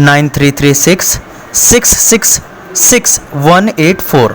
9336666184।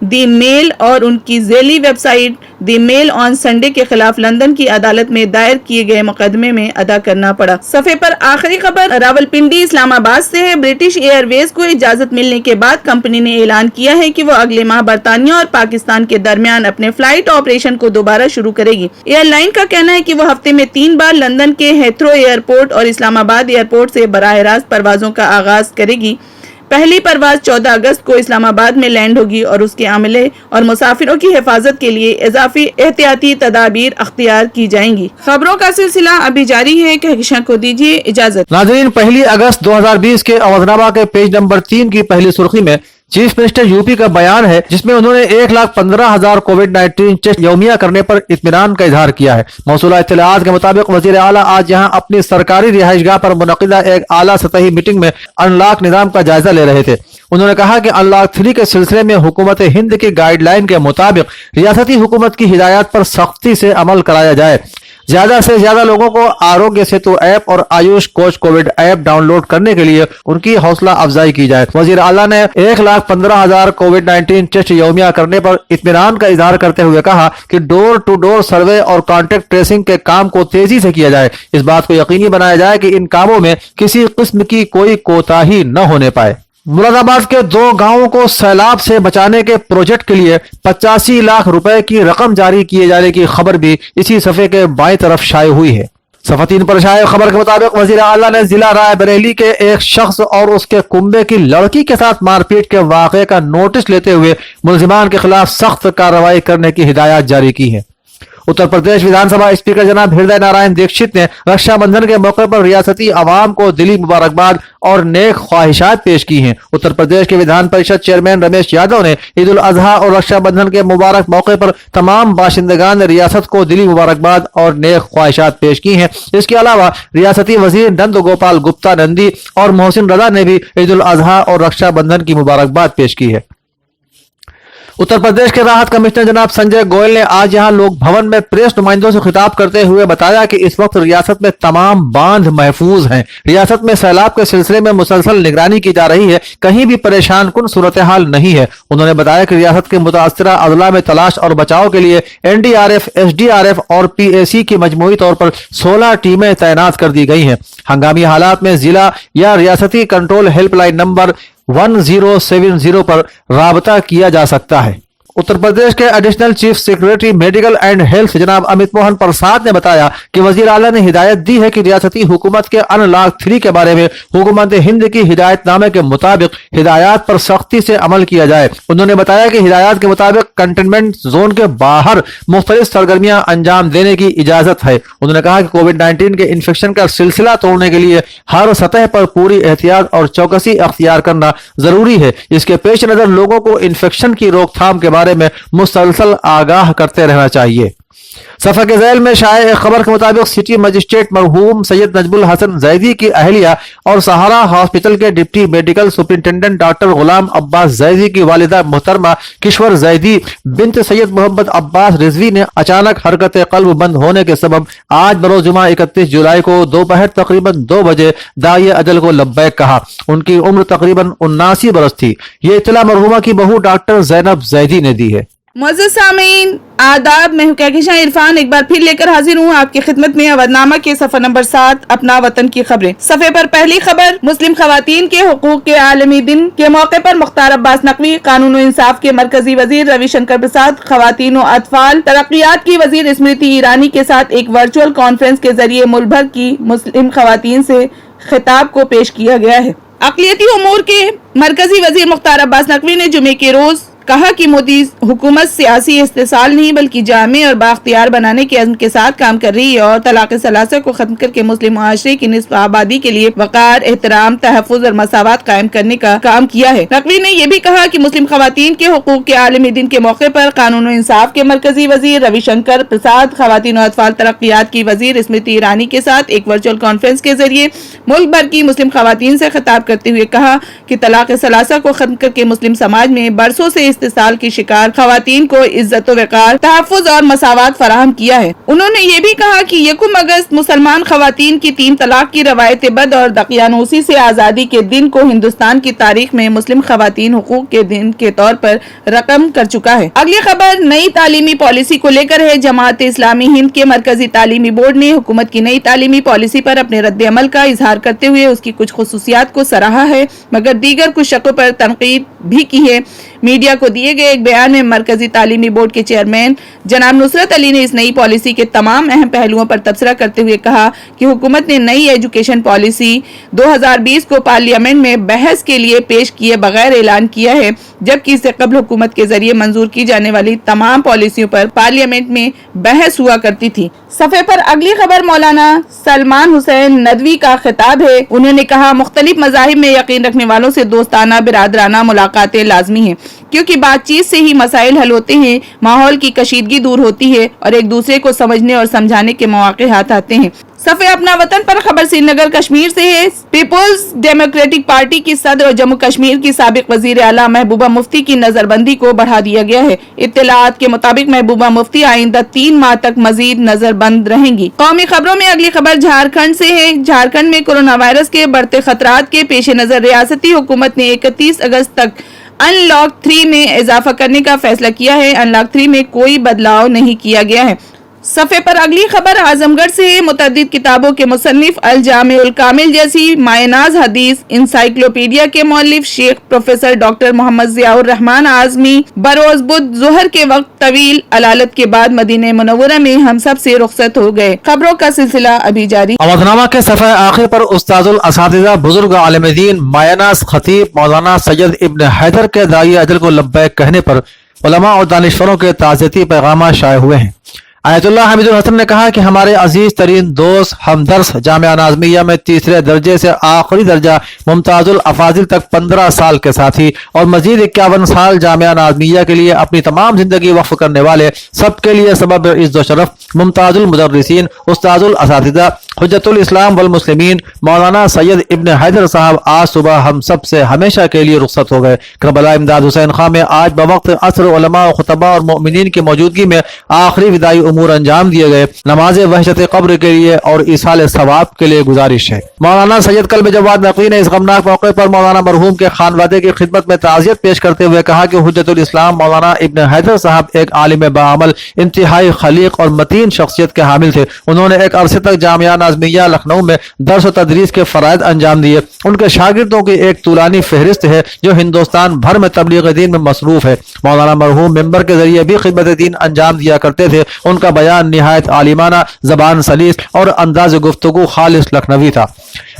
دی میل اور ان کی ذیلی website the Mail on Sunday کے خلاف لندن کی عدالت میں دائر کیے گئے مقدمے میں ادا کرنا پڑا۔ صفحے پر آخری خبر راولپنڈی اسلام آباد سے ہے۔ برٹش ایئر ویز کو اجازت ملنے کے بعد کمپنی نے اعلان کیا ہے کہ وہ اگلے ماہ برطانیہ اور پاکستان کے درمیان اپنے فلائٹ آپریشن کو دوبارہ شروع کرے گی۔ ایئر لائن کا کہنا ہے کہ وہ ہفتے میں 3 بار لندن کے ہیتھرو ایئرپورٹ اور اسلام آباد ایئرپورٹ سے براہ راست پروازوں کا آغاز کرے گی۔ پہلی پرواز 14 اگست کو اسلام آباد میں لینڈ ہوگی اور اس کے عملے اور مسافروں کی حفاظت کے لیے اضافی احتیاطی تدابیر اختیار کی جائیں گی۔ خبروں کا سلسلہ ابھی جاری ہے، کہکشاں کو دیجیے اجازت۔ ناظرین، 1 اگست 2020 کے اوادھنامہ کے پیج نمبر 3 کی پہلی سرخی میں چیف منسٹر یو پی کا بیان ہے، جس میں انہوں نے 1,15,000 کووڈ-19 ٹیسٹ یومیہ کرنے پر اطمینان کا اظہار کیا ہے۔ موصولہ اطلاعات کے مطابق وزیر اعلیٰ آج یہاں اپنی سرکاری رہائش گاہ پر منعقدہ ایک اعلیٰ سطحی میٹنگ میں ان لاک نظام کا جائزہ لے رہے تھے۔ انہوں نے کہا کہ ان لاک 3 کے سلسلے میں حکومت ہند کی گائیڈ لائن کے مطابق ریاستی حکومت کی ہدایات پر سختی سے عمل کرایا جائے۔ زیادہ سے زیادہ لوگوں کو آروگیہ سیتو ایپ اور Ayush Kavach Covid app download کرنے کے لیے ان کی حوصلہ افزائی کی جائے۔ وزیر اعلیٰ نے 1,15,000 کووڈ-19 ٹیسٹ یومیہ کرنے پر اطمینان کا اظہار کرتے ہوئے کہا کہ ڈور ٹو ڈور سروے اور کانٹیکٹ ٹریسنگ کے کام کو تیزی سے کیا جائے۔ اس بات کو یقینی بنایا جائے کہ ان کاموں میں کسی قسم کی کوئی کوتاہی نہ ہونے پائے۔ مراد آباد کے 2 گاؤں کو سیلاب سے بچانے کے پروجیکٹ کے لیے 85 لاکھ روپے کی رقم جاری کیے جانے کی خبر بھی اسی صفحے کے بائیں طرف شائع ہوئی ہے۔ صفحہ 3 پر شائع خبر کے مطابق وزیر اعلیٰ نے ضلع رائے بریلی کے ایک شخص اور اس کے کنبے کی لڑکی کے ساتھ مار پیٹ کے واقعے کا نوٹس لیتے ہوئے ملزمان کے خلاف سخت کارروائی کرنے کی ہدایات جاری کی ہیں۔ اتر پردیش ویدھان سبھا اسپیکر جناب ہردے نارائن دیکشت نے رکشا بندھن کے موقع پر ریاستی عوام کو دلی مبارکباد اور نیک خواہشات پیش کی ہیں۔ اتر پردیش کے ویدھان پریشد چیئرمین رمیش یادو نے عید الاضحیٰ اور رکشا بندھن کے مبارک موقع پر تمام باشندگان ریاست کو دلی مبارکباد اور نیک خواہشات پیش کی ہیں۔ اس کے علاوہ ریاستی وزیر نند گوپال گپتا نندی اور محسن رضا نے بھی عید الاضحیٰ اور رکشا بندھن کی مبارکباد پیش کی ہے۔ اتر پردیش کے راحت کمشنر جناب سنجے گوئل نے آج یہاں لوک بھون میں پریس نمائندوں سے خطاب کرتے ہوئے بتایا کہ اس وقت ریاست میں تمام باندھ محفوظ ہیں۔ ریاست میں سیلاب کے سلسلے میں مسلسل نگرانی کی جا رہی ہے، کہیں بھی پریشان کن صورتحال نہیں ہے۔ انہوں نے بتایا کہ ریاست کے متاثرہ اضلاع میں تلاش اور بچاؤ کے لیے NDRF، SDRF اور PAC کی مجموعی طور پر 16 ٹیمیں تعینات کر دی گئی ہیں۔ ہنگامی حالات میں ضلع یا ریاستی کنٹرول ہیلپ لائن نمبر 1070 پر رابطہ کیا جا سکتا ہے۔ اتر پردیش کے additional chief secretary medical and health جناب امت موہن پرساد نے بتایا کہ وزیر اعلیٰ نے ہدایت دی ہے کہ ریاستی حکومت کے ان لاک 3 کے بارے میں حکومت ہند کی ہدایت نامے کے مطابق ہدایات پر سختی سے عمل کیا جائے۔ انہوں نے بتایا کہ ہدایات کے مطابق کنٹینمنٹ زون کے باہر مختلف سرگرمیاں انجام دینے کی اجازت ہے۔ انہوں نے کہا کہ کووڈ-19 کے انفیکشن کا سلسلہ توڑنے کے لیے ہر سطح پر پوری احتیاط اور چوکسی اختیار کرنا ضروری ہے۔ اس کے پیش نظر لوگوں کو انفیکشن کی روک تھام کے بارے میں مسلسل آگاہ کرتے رہنا چاہیے۔ صفحہ کے ذیل میں شائع ایک خبر کے مطابق سٹی مجسٹریٹ مرحوم سید نجم الحسن زیدی کی اہلیہ اور سہارا ہاسپٹل کے deputy medical superintendent doctor Ghulam Abbas Zaidi کی والدہ محترمہ کشور زیدی بنت سید محمد عباس رضوی نے اچانک حرکت قلب بند ہونے کے سبب آج بروز جمعہ 31 جولائی کو دوپہر تقریباً 2 بجے داعی اجل کو لبیک کہا۔ ان کی عمر تقریباً 79 برس تھی۔ یہ اطلاع مرحومہ کی بہو ڈاکٹر زینب زیدی نے دی ہے۔ معزز سامعین آداب، میں ہوں کہکشاں عرفان ایک بار پھر لے کر حاضر ہوں آپ کی خدمت میں اودھنامہ کے صفحہ نمبر 7 اپنا وطن کی خبریں۔ صفحے پر پہلی خبر، مسلم خواتین کے حقوق کے عالمی دن کے موقع پر مختار عباس نقوی، قانون و انصاف کے مرکزی وزیر روی شنکر پرساد، خواتین و اطفال ترقیات کی وزیر اسمرتی ایرانی کے ساتھ ایک ورچوئل کانفرنس کے ذریعے ملک بھر کی مسلم خواتین سے خطاب کو پیش کیا گیا ہے۔ اقلیتی امور کے مرکزی وزیر مختار عباس نقوی نے جمعے کے روز کہا کہ مودی حکومت سیاسی استحصال نہیں بلکہ جامع اور بااختیار بنانے کے عزم کے ساتھ کام کر رہی ہے اور طلاق ثلاثہ کو ختم کر کے مسلم معاشرے کی نصف آبادی کے لیے وقار، احترام، تحفظ اور مساوات قائم کرنے کا کام کیا ہے۔ نقوی نے یہ بھی کہا کہ مسلم خواتین کے حقوق کے عالمی دن کے موقع پر قانون و انصاف کے مرکزی وزیر روی شنکر پرساد، خواتین و اطفال ترقیات کی وزیر اسمرتی ایرانی کے ساتھ ایک ورچوئل کانفرنس کے ذریعے ملک بھر کی مسلم خواتین سے خطاب کرتے ہوئے کہا کہ طلاق ثلاثہ کو ختم کر کے مسلم سماج میں برسوں سے اس استحصال کی شکار خواتین کو عزت و وقار، تحفظ اور مساوات فراہم کیا ہے۔ انہوں نے یہ بھی کہا کہ 1 اگست مسلمان خواتین کی 3 طلاق کی روایت بد اور دقیانوسی سے آزادی کے دن کو ہندوستان کی تاریخ میں مسلم خواتین حقوق کے دن کے طور پر رقم کر چکا ہے۔ اگلی خبر نئی تعلیمی پالیسی کو لے کر ہے۔ جماعت اسلامی ہند کے مرکزی تعلیمی بورڈ نے حکومت کی نئی تعلیمی پالیسی پر اپنے رد عمل کا اظہار کرتے ہوئے اس کی کچھ خصوصیات کو سراہا ہے، مگر دیگر کچھ شقوں پر تنقید بھی کی ہے۔ میڈیا کو دیے گئے ایک بیان میں مرکزی تعلیمی بورڈ کے چیئرمین جناب نصرت علی نے اس نئی پالیسی کے تمام اہم پہلوؤں پر تبصرہ کرتے ہوئے کہا کہ حکومت نے نئی ایجوکیشن پالیسی 2020 کو پارلیمنٹ میں بحث کے لیے پیش کیے بغیر اعلان کیا ہے، جبکہ اس سے قبل حکومت کے ذریعے منظور کی جانے والی تمام پالیسیوں پر پارلیمنٹ میں بحث ہوا کرتی تھی۔ صفحے پر اگلی خبر مولانا سلمان حسین ندوی کا خطاب ہے۔ انہوں نے کہا مختلف مذاہب میں یقین رکھنے والوں سے دوستانہ برادرانہ ملاقاتیں لازمی ہیں، کیونکہ بات چیت سے ہی مسائل حل ہوتے ہیں، ماحول کی کشیدگی دور ہوتی ہے اور ایک دوسرے کو سمجھنے اور سمجھانے کے مواقع ہاتھ آتے ہیں۔ صفحہ اپنا وطن پر خبر سری نگر کشمیر سے ہے۔ پیپلز ڈیموکریٹک پارٹی کی صدر اور جموں کشمیر کی سابق وزیر اعلیٰ محبوبہ مفتی کی نظر بندی کو بڑھا دیا گیا ہے۔ اطلاعات کے مطابق محبوبہ مفتی آئندہ 3 ماہ تک مزید نظر بند رہیں گی۔ قومی خبروں میں اگلی خبر جھارکھنڈ سے ہے۔ جھارکھنڈ میں کورونا وائرس کے بڑھتے خطرات کے پیش نظر ریاستی حکومت نے 31 اگست تک ان لاک 3 میں اضافہ کرنے کا فیصلہ کیا ہے۔ ان لاک 3 میں کوئی بدلاؤ نہیں کیا گیا ہے۔ صفحے پر اگلی خبر اعظم گڑھ سے ہے۔ متعدد کتابوں کے مصنف الجامع الکامل جیسی مایہ-ناز حدیث انسائکلوپیڈیا کے مؤلف شیخ پروفیسر ڈاکٹر محمد ضیاء الرحمن اعظمی بروز بدھ ظہر کے وقت طویل علالت کے بعد مدینہ منورہ میں ہم سب سے رخصت ہو گئے۔ خبروں کا سلسلہ ابھی جاری۔ اودھنامہ کے صفحہ آخر پر استاد الاساتذہ بزرگ عالم دین مایہ-ناز خطیب مولانا سید ابن حیدر کے داعی اجل کو لبیک کہنے پر علماء اور دانشوروں کے تعزیتی پیغامات شائع ہوئے ہیں۔ آیت اللہ حمید الحسن نے کہا کہ ہمارے عزیز ترین دوست ہمدرس جامعہ ناظمیہ میں تیسرے درجے سے آخری درجہ ممتاز الافاضل تک 15 سال کے ساتھی اور مزید 51 سال جامعہ ناظمیہ کے لیے اپنی تمام زندگی وقف کرنے والے سب کے لیے سبب عز و شرف ممتاز المدرسین استاد الاساتذہ حجت الاسلام والمسلمین مولانا سید ابن حیدر صاحب آج صبح ہم سب سے ہمیشہ کے لیے رخصت ہو گئے۔ کربلا امداد حسین خان میں آج بوقت عصر علماء و خطباء اور مؤمنین کی موجودگی میں آخری وداعی امور انجام دیے گئے۔ نماز وحشت قبر کے لیے اور ایصال ثواب کے لیے گزارش ہے۔ مولانا سید قلب جواد نقوی نے اس غمناک موقع پر مولانا مرحوم کے خانوادے کی خدمت میں تعزیت پیش کرتے ہوئے کہا کہ حجت الاسلام مولانا ابن حیدر صاحب ایک عالم باعمل، انتہائی خلیق اور متین شخصیت کے حامل تھے۔ انہوں نے ایک عرصے تک جامعہ ناظمیہ لکھنؤ میں درس و تدریس کے فرائض انجام دیے۔ ان کے شاگردوں کی ایک طولانی فہرست ہے جو ہندوستان بھر میں تبلیغ دین میں مصروف ہے۔ مولانا مرحوم ممبر کے ذریعے بھی خدمت دین انجام دیا کرتے تھے۔ ان کا بیان نہایت عالمانہ، زبان سلیس اور انداز گفتگو خالص لکھنوی تھا۔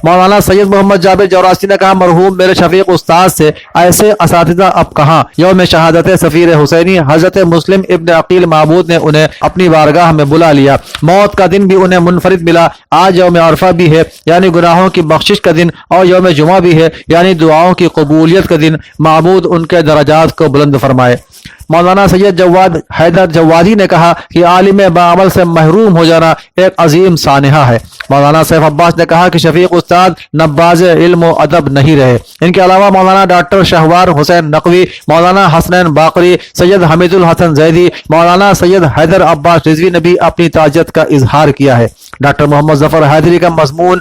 مولانا سید محمد جابر جوراسی نے کہا مرحوم میرے شفیق استاد سے ایسے اساتذہ اب کہاں۔ یوم شہادت سفیر حسینی حضرت مسلم ابن عقیل معبود نے انہیں اپنی بارگاہ میں بلا لیا۔ موت کا دن بھی انہیں منفرد ملا۔ آج یوم عرفہ بھی ہے یعنی گناہوں کی بخشش کا دن، اور یوم جمعہ بھی ہے یعنی دعاؤں کی قبولیت کا دن۔ معبود ان کے درجات کو بلند فرمائے۔ مولانا سید جواد حیدر جوادی نے کہا کہ عالم باعمل سے محروم ہو جانا ایک عظیم سانحہ ہے۔ مولانا سیف عباس نے کہا کہ شفیق استاد نباز علم و ادب نہیں رہے۔ ان کے علاوہ مولانا ڈاکٹر شہوار حسین نقوی، مولانا حسنین باقری، سید حمید الحسن زیدی، مولانا سید حیدر عباس رضوی نے بھی اپنی تعزیت کا اظہار کیا ہے۔ ڈاکٹر محمد ظفر حیدری کا مضمون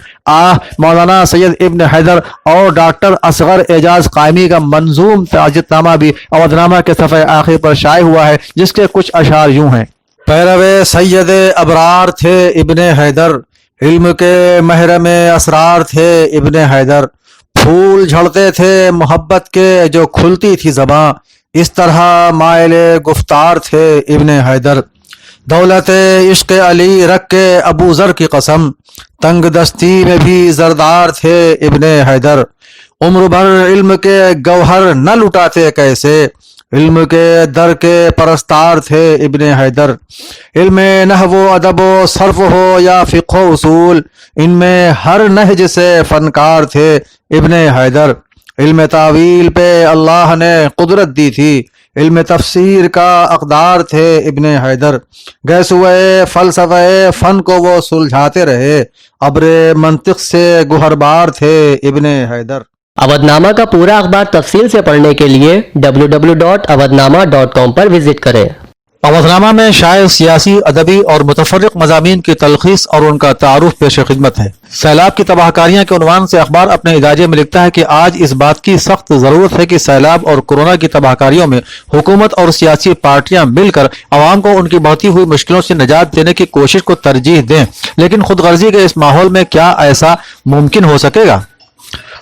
مولانا سید ابن حیدر اور ڈاکٹر اصغر اعجاز قائمی کا منظوم تعزیت نامہ بھی اودھنامہ کے صفحہ آخر پر شائع ہوا ہے، جس کے کچھ اشعار یوں ہیں۔ پیروے سید ابرار تھے ابن حیدر، علم کے محرم اسرار تھے ابن حیدر، پھول جھڑتے تھے محبت کے جو کھلتی تھی زباں، اس طرح مائل گفتار تھے ابن حیدر۔ دولت عشق علی رکھ کے ابو ذر کی قسم، تنگ دستی میں بھی زردار تھے ابن حیدر۔ عمر بھر علم کے گوہر نہ لٹاتے کیسے، علم کے در کے پرستار تھے ابن حیدر۔ علم نحو و ادب و صرف ہو یا فقہ و اصول، ان میں ہر نہج سے فنکار تھے ابن حیدر۔ علم تعویل پہ اللہ نے قدرت دی تھی، علم تفسیر کا اقدار تھے ابن حیدر۔ گیسوئے فلسفہ فن کو وہ سلجھاتے رہے، ابر منطق سے گہربار تھے ابن حیدر۔ اودنامہ کا پورا اخبار تفصیل سے پڑھنے کے لیے www.awadnama.com پر وزٹ کریں۔ اودنامہ میں شائع سیاسی، ادبی اور متفرق مضامین کی تلخیص اور ان کا تعارف پیش خدمت ہے۔ سیلاب کی تباہ کاریاں کے عنوان سے اخبار اپنے اداجے میں لکھتا ہے کہ آج اس بات کی سخت ضرورت ہے کہ سیلاب اور کورونا کی تباہ کاریوں میں حکومت اور سیاسی پارٹیاں مل کر عوام کو ان کی بڑھتی ہوئی مشکلوں سے نجات دینے کی کوشش کو ترجیح دیں، لیکن خود غرضی کے اس ماحول میں کیا ایسا ممکن ہو سکے گا؟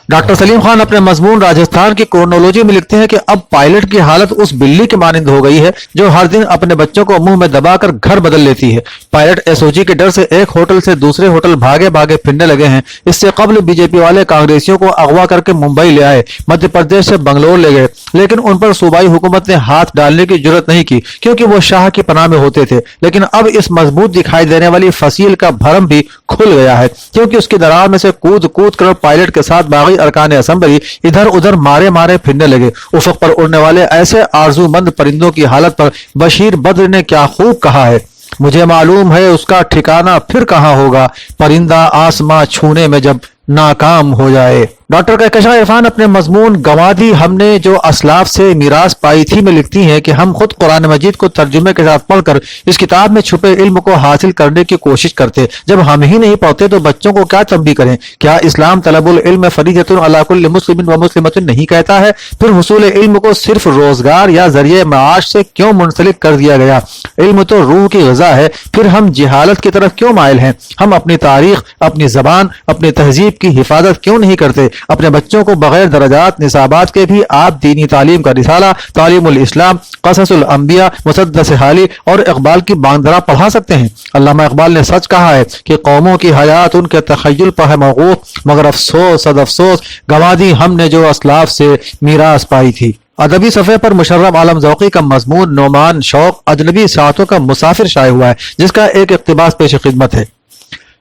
ڈاکٹر سلیم خان اپنے مضمون راجستھان کی کرونولوجی میں لکھتے ہیں کہ اب پائلٹ کی حالت اس بلی کے مانند ہو گئی ہے جو ہر دن اپنے بچوں کو منہ میں دبا کر گھر بدل لیتی ہے۔ پائلٹ ایس او جی کے ڈر سے ایک ہوٹل سے دوسرے ہوٹل بھاگے بھاگے پھرنے لگے ہیں۔ اس سے قبل بی جے پی والے کانگریسیوں کو اغوا کر کے ممبئی لے آئے، مدھیہ پردیش سے بنگلور لے گئے، لیکن ان پر صوبائی حکومت نے ہاتھ ڈالنے کی جرت نہیں کی کیونکہ وہ شاہ کی پناہ میں ہوتے تھے۔ لیکن اب اس مضبوط دکھائی دینے والی فصیل کا بھرم بھی کھل گیا ہے کیونکہ اس کی درار میں سے کود کود کر پائلٹ کے ساتھ باقی ارکان اسمبلی ادھر ادھر مارے مارے پھرنے لگے۔ افق پر اڑنے والے ایسے آرزو مند پرندوں کی حالت پر بشیر بدر نے کیا خوب کہا ہے، مجھے معلوم ہے اس کا ٹھکانہ پھر کہاں ہوگا، پرندہ آسماں چھونے میں جب ناکام ہو جائے۔ ڈاکٹر کہکشاں عرفان اپنے مضمون گنوادی ہم نے جو اسلاف سے میراث پائی تھی میں لکھتی ہیں کہ ہم خود قرآن مجید کو ترجمے کے ساتھ پڑھ کر اس کتاب میں چھپے علم کو حاصل کرنے کی کوشش کرتے، جب ہم ہی نہیں پڑھتے تو بچوں کو کیا تنبیہ کریں؟ کیا اسلام طلب العلم فریضۃ علی کل مسلم و مسلمۃ نہیں کہتا ہے؟ پھر حصول علم کو صرف روزگار یا ذریعہ معاش سے کیوں منسلک کر دیا گیا؟ علم تو روح کی غذا ہے، پھر ہم جہالت کی طرف کیوں مائل ہیں؟ ہم اپنی تاریخ، اپنی زبان، اپنی تہذیب کی حفاظت کیوں نہیں کرتے؟ اپنے بچوں کو بغیر درجات نصابات کے بھی آپ دینی تعلیم کا رسالہ، تعلیم الاسلام، قصص الانبیاء، مسدس حالی اور اقبال کی باندرا پڑھا سکتے ہیں۔ علامہ اقبال نے سچ کہا ہے کہ قوموں کی حیات ان کے تخیل پر ہے موقوف، مگر افسوس صد افسوس گنوادی ہم نے جو اسلاف سے میراث پائی تھی۔ ادبی صفحے پر مشرف عالم ذوقی کا مضمون نعمان شوق اجنبی ساعتوں کا مسافر شائع ہوا ہے، جس کا ایک اقتباس پیش خدمت ہے۔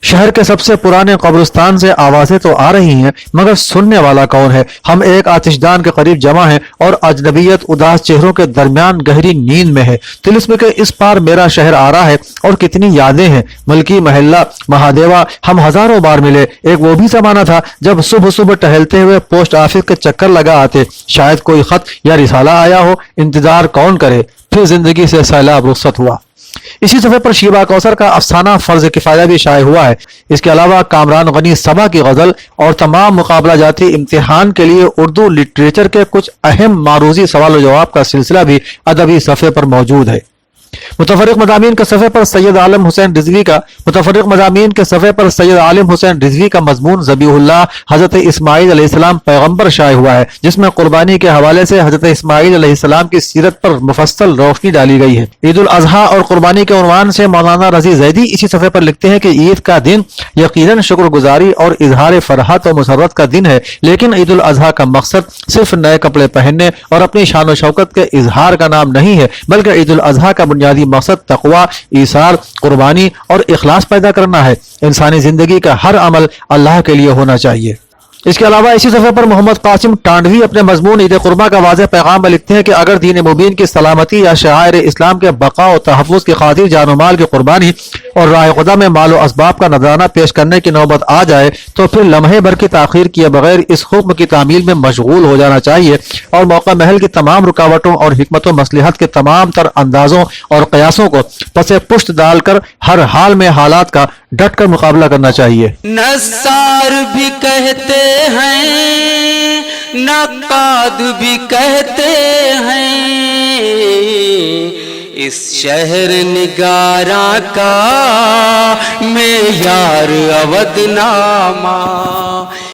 شہر کے سب سے پرانے قبرستان سے آوازیں تو آ رہی ہیں، مگر سننے والا کون ہے؟ ہم ایک آتشدان کے قریب جمع ہیں اور اجنبیت اداس چہروں کے درمیان گہری نیند میں ہے۔ طلسم کے اس پار میرا شہر آ رہا ہے اور کتنی یادیں ہیں۔ ملکی محلہ، مہادیوا، ہم ہزاروں بار ملے۔ ایک وہ بھی زمانہ تھا جب صبح صبح ٹہلتے ہوئے پوسٹ آفس کے چکر لگا آتے، شاید کوئی خط یا رسالہ آیا ہو، انتظار کون کرے؟ پھر زندگی سے سیلاب رخصت ہوا۔ اسی صفحے پر شیبہ کوثر کا افسانہ فرض کفایہ بھی شائع ہوا ہے۔ اس کے علاوہ کامران غنی صبا کی غزل اور تمام مقابلہ جاتی امتحان کے لیے اردو لٹریچر کے کچھ اہم معروضی سوال و جواب کا سلسلہ بھی ادبی صفحے پر موجود ہے۔ متفرق مضامین کے صفحے پر سید عالم حسین رضوی کا مضمون ذبیح اللہ حضرت اسماعیل علیہ السلام پیغمبر شائع ہوا ہے، جس میں قربانی کے حوالے سے حضرت اسماعیل علیہ السلام کی سیرت پر مفصل روشنی ڈالی گئی ہے۔ عید الاضحیٰ اور قربانی کے عنوان سے مولانا رضی زیدی اسی صفحے پر لکھتے ہیں کہ عید کا دن یقیناً شکر گزاری اور اظہار فرحت و مسرت کا دن ہے، لیکن عید الاضحیٰ کا مقصد صرف نئے کپڑے پہننے اور اپنی شان و شوکت کے اظہار کا نام نہیں ہے، بلکہ عید الاضحیٰ کا بنیادی مقصد تقوی، ایثار، قربانی اور اخلاص پیدا کرنا ہے۔ انسانی زندگی کا ہر عمل اللہ کے لیے ہونا چاہیے۔ اس کے علاوہ اسی صفحے پر محمد قاسم ٹانڈوی اپنے مضمون عید قربہ کا واضح پیغام میں لکھتے ہیں کہ اگر دین مبین کی سلامتی یا شعائر اسلام کے بقا و تحفظ کی خاطر جان و مال کی قربانی اور راہ خدا میں مال و اسباب کا نذرانہ پیش کرنے کی نوبت آ جائے تو پھر لمحے بھر کی تاخیر کیے بغیر اس حکم کی تعمیل میں مشغول ہو جانا چاہیے اور موقع محل کی تمام رکاوٹوں اور حکمت و مصلحت کے تمام تر اندازوں اور قیاسوں کو پس پشت ڈال کر ہر حال میں حالات کا ڈٹ کر مقابلہ کرنا چاہیے۔ نصار بھی کہتے ہیں، نقاد بھی کہتے ہیں، اس شہر نگاراں کا معیار اودنامہ۔